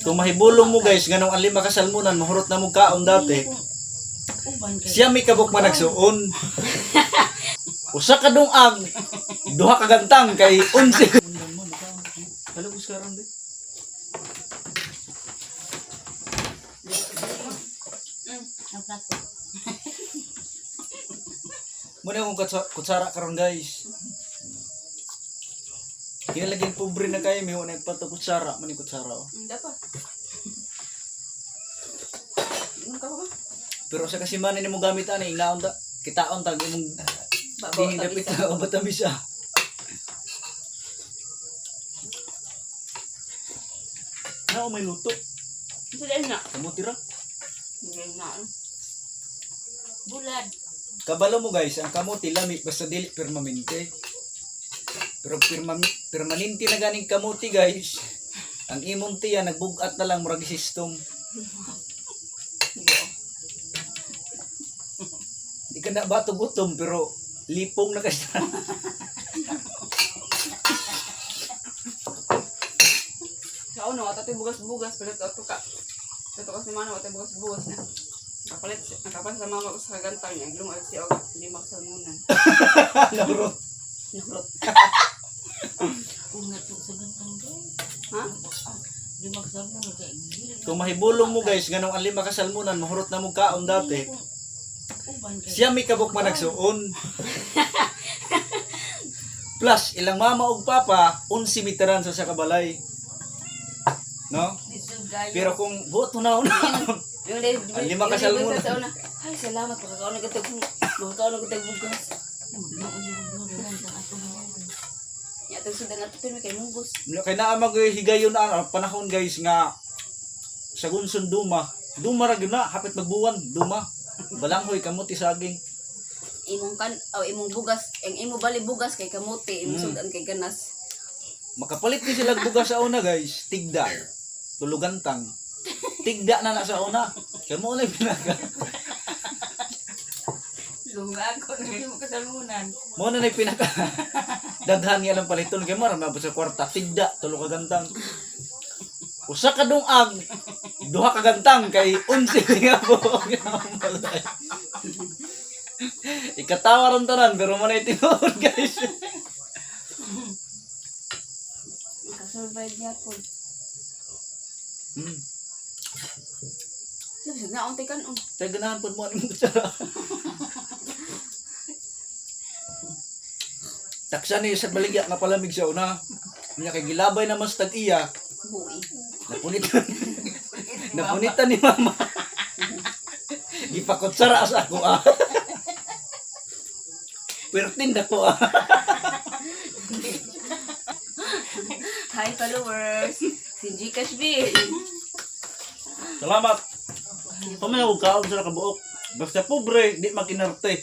Kung mahibulong mo guys, ganong ang lima kasalmunan, mahurot na mo kaon dati. Siya may kabuk man nagsuon. Usa ka dungag, duha ka gantang kay 11. Kalugos ka ron, muna akong kutsara karon guys. Kaya laging pobre na kayo, may una nagpato kutsara, mani kutsara oh. Dapat. Pero sa kasi man mo gamit ani inaon ta, kitaon tag imong dining dapit o batamis ah. Na may luto. Sila na. Kamu tira. Hindi na. Bulad. Kabalo mo guys, ang kamuti lami basta dili permanente. Pero permanente na ganing kamuti guys. Ang imong tiya nagbugat na lang murag system. Di ka na bato gutom pero lipong na kasi. Sa una, wata tayo bugas-bugas. Pero ito ka. Ito kasi mana, wata bugas-bugas na. Nakapalit sa mama ko sa gantang niya. Lumag siya o limak sa munan. Naurot. Nakulot. Ungat mo sa gantang guys. Ha? Limag sa mo na kayo. Kung mahibulong mo guys, ganong ang lima kasalmunan, mahurot na mo kaon dati. Siya may kabuk man nagsuon. Plus, ilang mama ug papa, 11 mitaran sa kabalay. No? Pero kung buot mo na una, ang lima kasalmunan. Sa una. Ay, salamat. Makakaon na kitag bugas. Yatag sudan nato pero kay munggos. Kaya naamag higayon na panahon guys nga sa gunson duma. Duma ra gyud na, hapit magbuwan, duma. Balanghoy kamuti saging. Imong bugas, ang imo bali bugas kay kamote, imong sudan kay ganas. Makapalit ni sila bugas sa una guys, tigda. Tulugantang. Tigda na sa una. Kaya mo na pinaka. Lunga ako na yung kasalmunan. Mo na pinaka. Daghan nga lang paliton kay mara mabot sa kwarta, tigda, tulo ka gantang. Usa ka dungag, duha ka gantang kay 11 nga po. Ikatawa ron tanan pero mo na tinuod guys. Nakasurvive niya po. Sabi na ang tekan on. Tay ganahan pud mo ani mo kutsara. Taksa ni sa baligya nga palamig sa una. Nya kay gilabay naman sa tag-iya. Buhi. Napunitan ni mama. Gipakutsara sa ako ah. Pero tinda ko ah. Hi followers. Si Gcash B. Salamat. Pamaya ko kaon sa kabuok. Basta pobre, di makinarte.